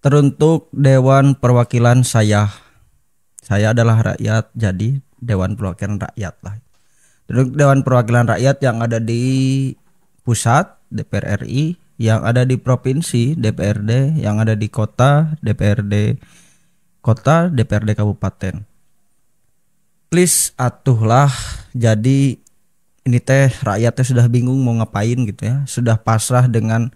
Teruntuk Dewan Perwakilan saya. Saya adalah rakyat, jadi Dewan Perwakilan Rakyat lah. Teruntuk Dewan Perwakilan Rakyat yang ada di pusat DPR RI, yang ada di provinsi DPRD, yang ada di kota DPRD kota, DPRD kabupaten. Please atuhlah, jadi ini teh rakyatnya sudah bingung mau ngapain gitu ya. Sudah pasrah dengan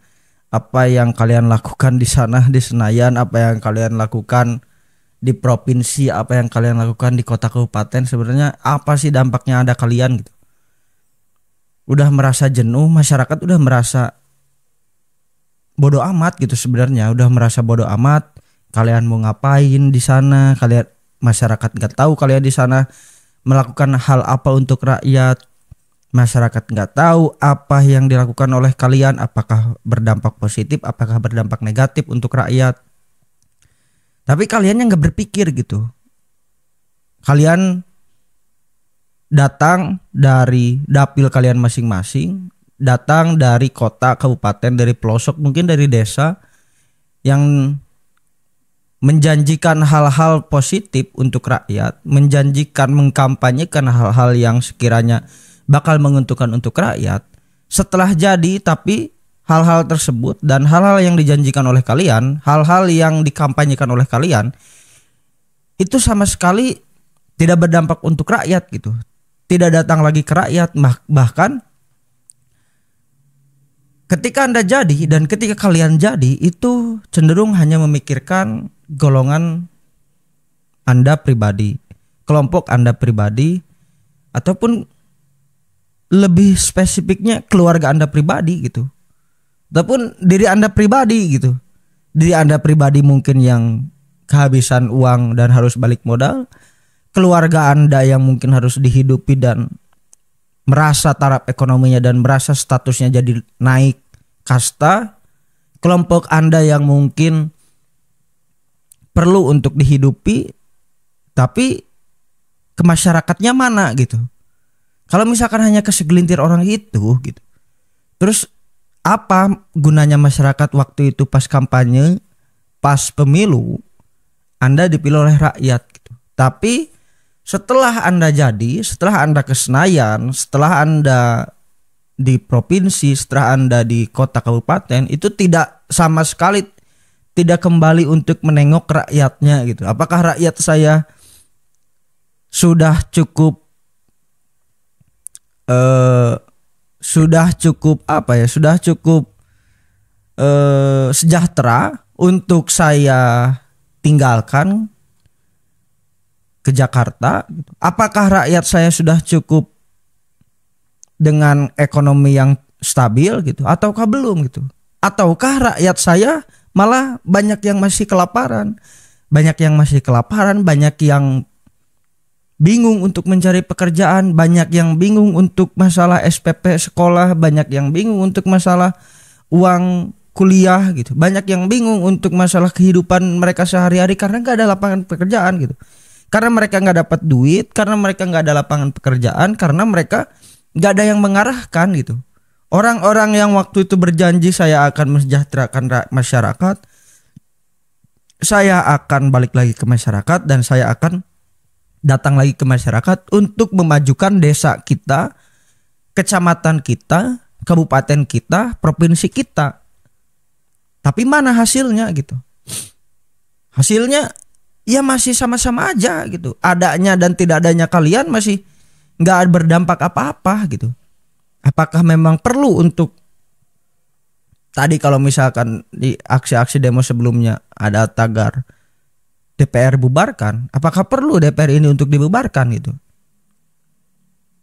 apa yang kalian lakukan di sana di Senayan, apa yang kalian lakukan di provinsi, apa yang kalian lakukan di kota kabupaten. Sebenarnya apa sih dampaknya ada kalian gitu. Udah merasa jenuh, masyarakat udah merasa bodoh amat gitu sebenarnya, udah merasa bodoh amat. Kalian mau ngapain di sana? Kalian masyarakat nggak tahu kalian di sana melakukan hal apa untuk rakyat. Masyarakat nggak tahu apa yang dilakukan oleh kalian, apakah berdampak positif, apakah berdampak negatif untuk rakyat. Tapi kalian yang nggak berpikir gitu. Kalian datang dari dapil kalian masing-masing, datang dari kota, kabupaten, dari pelosok, mungkin dari desa, yang menjanjikan hal-hal positif untuk rakyat, menjanjikan, mengkampanyekan hal-hal yang sekiranya bakal menguntungkan untuk rakyat. Setelah jadi, tapi hal-hal tersebut dan hal-hal yang dijanjikan oleh kalian, hal-hal yang dikampanyekan oleh kalian, itu sama sekali tidak berdampak untuk rakyat gitu. Tidak datang lagi ke rakyat. Bahkan ketika Anda jadi dan ketika kalian jadi, itu cenderung hanya memikirkan golongan Anda pribadi, kelompok Anda pribadi, ataupun lebih spesifiknya keluarga Anda pribadi gitu. Ataupun diri Anda pribadi gitu. Diri Anda pribadi mungkin yang kehabisan uang dan harus balik modal. Keluarga Anda yang mungkin harus dihidupi dan merasa taraf ekonominya dan merasa statusnya jadi naik kasta. Kelompok Anda yang mungkin perlu untuk dihidupi, tapi ke masyarakatnya mana gitu. Kalau misalkan hanya ke segelintir orang itu gitu, terus apa gunanya masyarakat waktu itu pas kampanye, pas pemilu, Anda dipilih oleh rakyat gitu. Tapi setelah Anda jadi, setelah Anda ke Senayan, setelah Anda di provinsi, setelah Anda di kota kabupaten, itu tidak sama sekali tidak kembali untuk menengok rakyatnya gitu. Apakah rakyat saya sudah cukup sejahtera untuk saya tinggalkan ke Jakarta? Apakah rakyat saya sudah cukup dengan ekonomi yang stabil gitu, ataukah belum gitu? Ataukah rakyat saya malah banyak yang masih kelaparan, banyak yang bingung untuk mencari pekerjaan, banyak yang bingung untuk masalah SPP sekolah, banyak yang bingung untuk masalah uang kuliah gitu, banyak yang bingung untuk masalah kehidupan mereka sehari-hari karena nggak ada lapangan pekerjaan gitu, karena mereka nggak dapat duit, karena mereka nggak ada lapangan pekerjaan, karena mereka nggak ada yang mengarahkan gitu. Orang-orang yang waktu itu berjanji saya akan mensejahterakan masyarakat, saya akan balik lagi ke masyarakat dan saya akan datang lagi ke masyarakat untuk memajukan desa kita, kecamatan kita, kabupaten kita, provinsi kita. Tapi mana hasilnya gitu? Hasilnya ya masih sama-sama aja gitu. Adanya dan tidak adanya kalian masih nggak berdampak apa-apa gitu. Apakah memang perlu untuk tadi kalau misalkan di aksi-aksi demo sebelumnya ada tagar DPR bubarkan, apakah perlu DPR ini untuk dibubarkan gitu?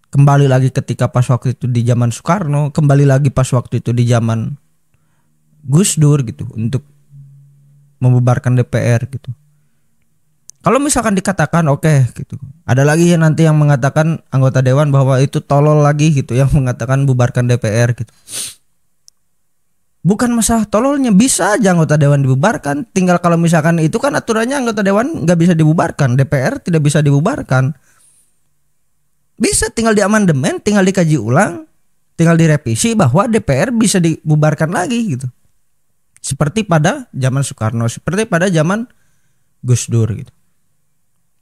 Kembali lagi ketika pas waktu itu di zaman Soekarno, kembali lagi pas waktu itu di zaman Gus Dur gitu, untuk membubarkan DPR gitu. Kalau misalkan dikatakan oke gitu, ada lagi nanti yang mengatakan anggota dewan bahwa itu tolol lagi gitu, yang mengatakan bubarkan DPR gitu. Bukan masalah tololnya, bisa aja anggota dewan dibubarkan. Tinggal kalau misalkan itu kan aturannya anggota dewan nggak bisa dibubarkan, DPR tidak bisa dibubarkan. Bisa tinggal diamandemen, tinggal dikaji ulang, tinggal direvisi bahwa DPR bisa dibubarkan lagi gitu. seperti pada zaman Soekarno, seperti pada zaman Gus Dur gitu.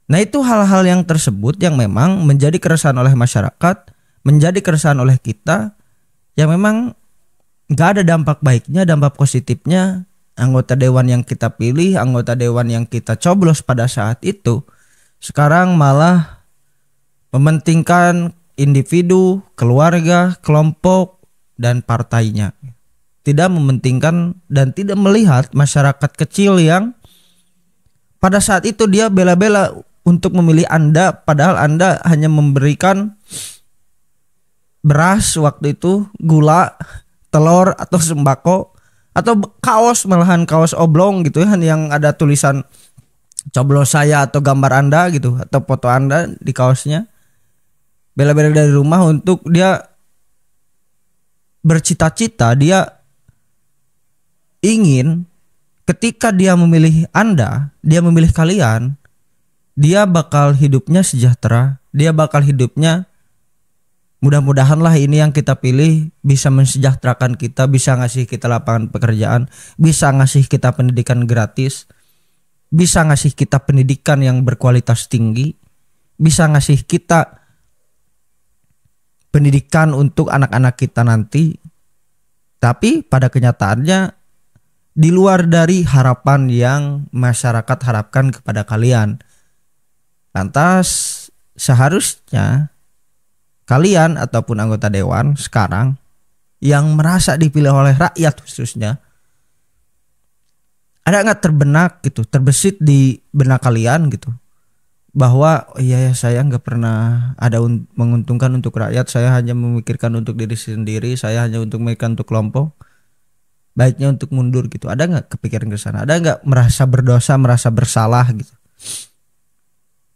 Nah itu hal-hal yang tersebut yang memang menjadi keresahan oleh masyarakat, menjadi keresahan oleh kita, yang memang gak ada dampak baiknya, dampak positifnya. Anggota dewan yang kita pilih, anggota dewan yang kita coblos pada saat itu, sekarang malah mementingkan individu, keluarga, kelompok, dan partainya. Tidak mementingkan dan tidak melihat masyarakat kecil yang pada saat itu dia bela-bela untuk memilih Anda, padahal Anda hanya memberikan beras waktu itu, gula, telur atau sembako, atau kaos, malahan kaos oblong gitu ya, yang ada tulisan coblos saya atau gambar Anda gitu, atau foto Anda di kaosnya. Bela-bela dari rumah untuk dia bercita-cita, dia ingin ketika dia memilih Anda, dia memilih kalian, dia bakal hidupnya sejahtera, dia bakal hidupnya mudah-mudahanlah ini yang kita pilih bisa mensejahterakan kita, bisa ngasih kita lapangan pekerjaan, bisa ngasih kita pendidikan gratis, bisa ngasih kita pendidikan yang berkualitas tinggi, bisa ngasih kita pendidikan untuk anak-anak kita nanti. Tapi pada kenyataannya di luar dari harapan yang masyarakat harapkan kepada kalian. Lantas seharusnya kalian ataupun anggota dewan sekarang yang merasa dipilih oleh rakyat khususnya, ada nggak terbenak gitu, terbesit di benak kalian gitu, bahwa oh iya ya, saya nggak pernah ada menguntungkan untuk rakyat, saya hanya memikirkan untuk diri sendiri, saya hanya untuk memikirkan untuk kelompok, baiknya untuk mundur gitu. Ada nggak kepikiran ke sana? Ada nggak merasa berdosa, merasa bersalah gitu?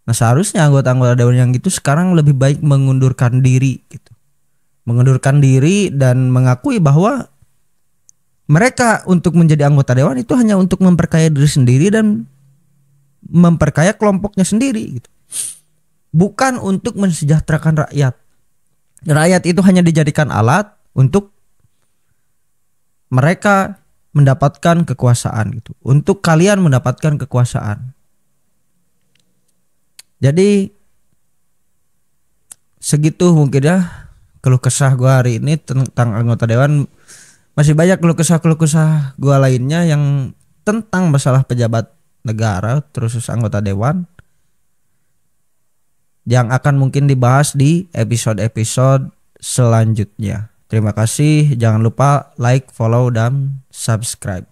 Nah seharusnya anggota-anggota dewan yang gitu sekarang lebih baik mengundurkan diri gitu, mengundurkan diri dan mengakui bahwa mereka untuk menjadi anggota dewan itu hanya untuk memperkaya diri sendiri dan memperkaya kelompoknya sendiri gitu. Bukan untuk mensejahterakan rakyat. Rakyat itu hanya dijadikan alat untuk mereka mendapatkan kekuasaan gitu. Untuk kalian mendapatkan kekuasaan. Jadi segitu mungkin ya keluh kesah gue hari ini tentang anggota dewan. Masih banyak keluh kesah gue lainnya yang tentang masalah pejabat negara terus anggota dewan yang akan mungkin dibahas di episode-episode selanjutnya. Terima kasih, jangan lupa like, follow, dan subscribe.